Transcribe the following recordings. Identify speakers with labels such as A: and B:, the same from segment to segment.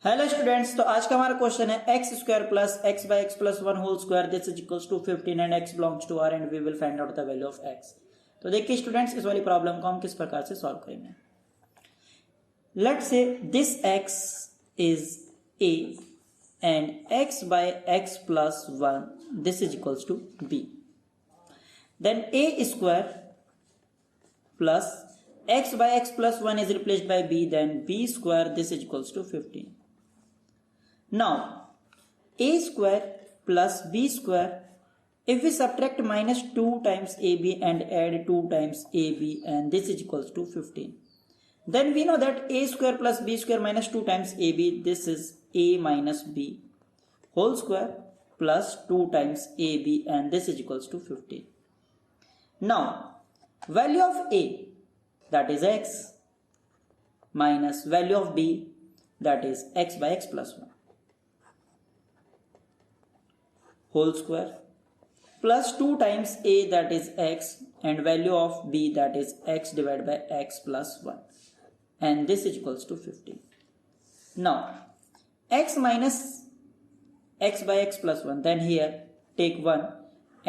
A: Hello students, तो आज का हमारा क्वेश्चन है x square plus x by x plus one whole square this is equals to 15 and x belongs to R and we will find out the value of x. तो देखिए students, इस वाली problem को हम किस प्रकार से सॉल्व करेंगे। Let say this x is a and x by x plus one this is equals to b. Then a square plus x by x plus 1 is replaced by b, then b square this is equals to 15. Now a square plus b square, if we subtract minus 2 times ab and add 2 times ab and this is equals to 15, then we know that a square plus b square minus 2 times ab, this is a minus b whole square plus 2 times ab and this is equals to 15. Now value of a, that is x, minus value of b, that is x by x plus 1 whole square plus 2 times a, that is x, and value of b, that is x divided by x plus 1, and this is equals to 15. Now x minus x by x plus 1, then here take 1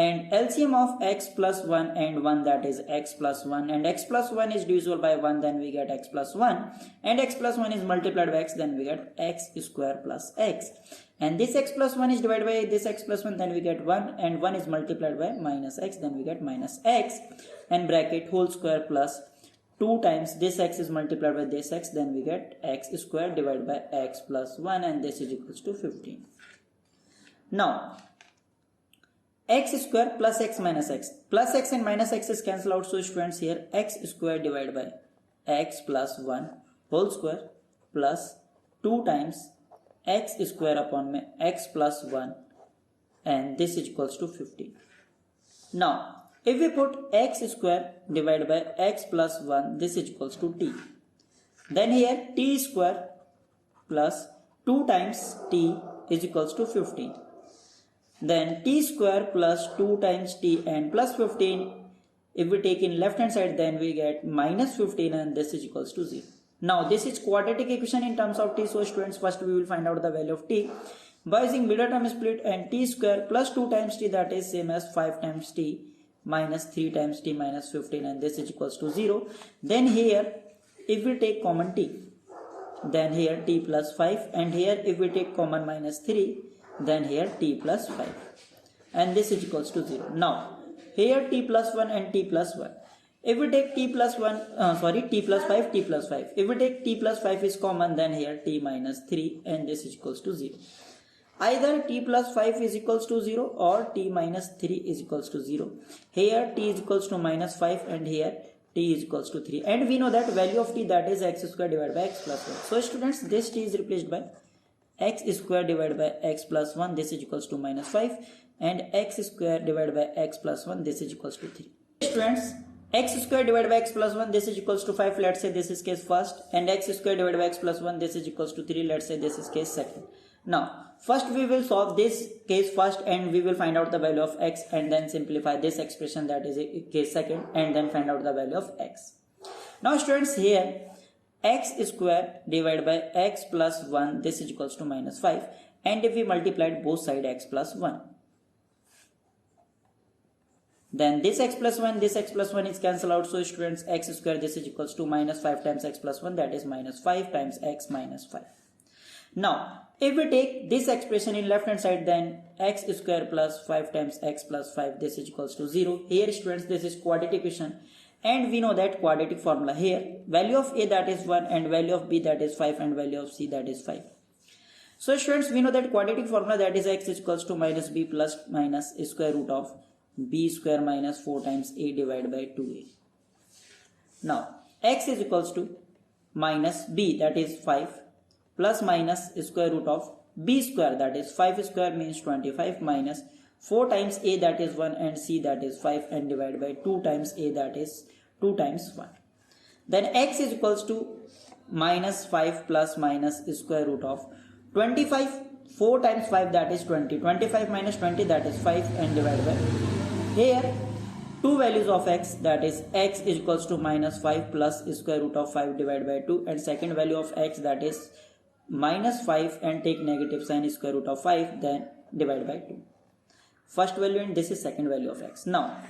A: and LCM of x plus 1 and 1, that is x plus 1, and x plus 1 is divisible by 1, then we get x plus 1, and x plus 1 is multiplied by x, then we get x square plus x, and this x plus 1 is divided by this x plus 1, then we get 1, and 1 is multiplied by minus x, then we get minus x, and bracket whole square plus 2 times this x is multiplied by this x, then we get x square divided by x plus 1, and this is equals to 15. Now x square plus x minus x, plus x and minus x is cancel out, so students here x square divided by x plus 1 whole square plus 2 times x square upon x plus 1, and this is equals to 15. Now if we put x square divided by x plus 1, this is equals to t, then here t square plus 2 times t is equals to 15. Then t square plus 2 times t and plus 15, if we take in left hand side, then we get minus 15, and this is equals to 0. Now this is quadratic equation in terms of t, so students first we will find out the value of t by using middle term split, and t square plus 2 times t, that is same as 5 times t minus 3 times t minus 15, and this is equals to 0. Then here if we take common t, then here t plus 5, and here if we take common minus 3, then here t plus 5, and this is equals to 0. Now here t plus 1 and t plus 1, if we take t plus 1 t plus 5, t plus 5, if we take t plus 5 is common, then here t minus 3, and this is equals to 0. Either t plus 5 is equals to 0 or t minus 3 is equals to 0. Here t is equals to minus 5, and here t is equals to 3, and we know that value of t, that is x square divided by x plus 1. So students, this t is replaced by x square divided by x plus 1, this is equals to minus 5, and x square divided by x plus 1, this is equals to 3. Students, x square divided by x plus 1, this is equals to 5, let's say this is case first, and x square divided by x plus 1, this is equals to 3, let's say this is case second. Now first we will solve this case first, and we will find out the value of x, and then simplify this expression, that is case second, and then find out the value of x. Now students, here x square divided by x plus 1, this is equals to minus 5, and if we multiplied both side x plus 1, then this x plus 1, this x plus 1 is cancelled out, so students x square, this is equals to minus 5 times x plus 1, that is minus 5 times x minus 5. Now if we take this expression in left hand side, then x square plus 5 times x plus 5, this is equals to 0. Here students, this is quadratic equation, and we know that quadratic formula, here value of a, that is 1, and value of b, that is 5, and value of c, that is 5. So students, we know that quadratic formula, that is x is equals to minus b plus minus square root of b square minus 4 times a divided by 2a. Now x is equals to minus b, that is 5, plus minus square root of b square, that is 5 square means 25, minus 4 times a, that is 1, and c, that is 5, and divided by 2 times a, that is 2 times 1. Then x is equals to minus 5 plus minus square root of 25, 4 times 5, that is 20, 25 minus 20, that is 5, and divided by, here two values of x, that is x is equals to minus 5 plus square root of 5 divided by 2, and second value of x, that is minus 5 and take negative sign square root of 5, then divide by 2. First value and this is second value of x. Now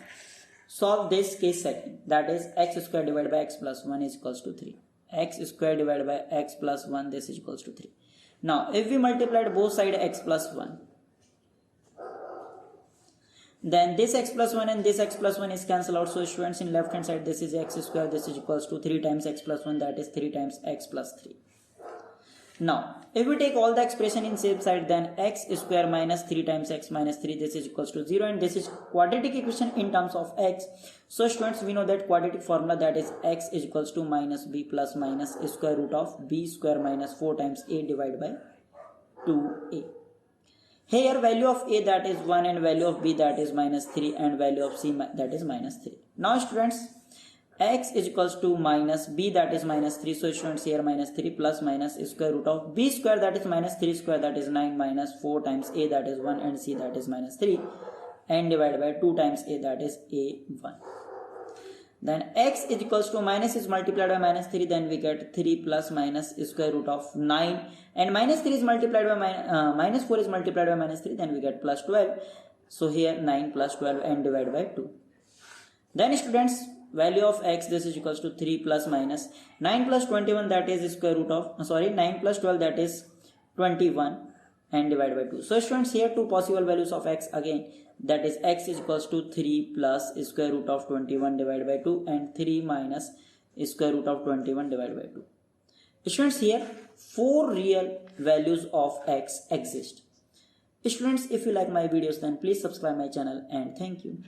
A: solve this case second, that is x square divided by x plus 1 is equals to 3. X square divided by x plus 1, this is equals to 3. Now if we multiplied both sides x plus 1, then this x plus 1 and this x plus 1 is cancelled out. So students, in left hand side this is x square, this is equals to 3 times x plus 1, that is 3 times x plus 3. Now if we take all the expression in same side, then x square minus 3 times x minus 3, this is equals to 0, and this is quadratic equation in terms of x. So students, we know that quadratic formula, that is x is equals to minus b plus minus square root of b square minus 4 times a divided by 2a. Here value of a, that is 1, and value of b, that is minus 3, and value of c, that is minus 3. Now students, x is equals to minus b, that is minus 3. So students, here minus 3 plus minus square root of b square, that is minus 3 square, that is 9, minus 4 times a, that is 1, and c, that is minus 3, and divided by 2 times a, that is a1. Then x is equals to minus is multiplied by minus 3, then we get 3 plus minus square root of 9, and minus 3 is multiplied by minus 4 is multiplied by minus 3, then we get plus 12. So here 9 plus 12 and divided by 2. Then students, value of x, this is equals to 3 plus minus 9 plus 21, that is square root of 9 plus 12, that is 21, and divided by 2. So students, here two possible values of x again, that is x is equals to 3 plus square root of 21 divided by 2, and 3 minus square root of 21 divided by 2. Students, here 4 real values of x exist. Students, if you like my videos, then please subscribe my channel, and thank you.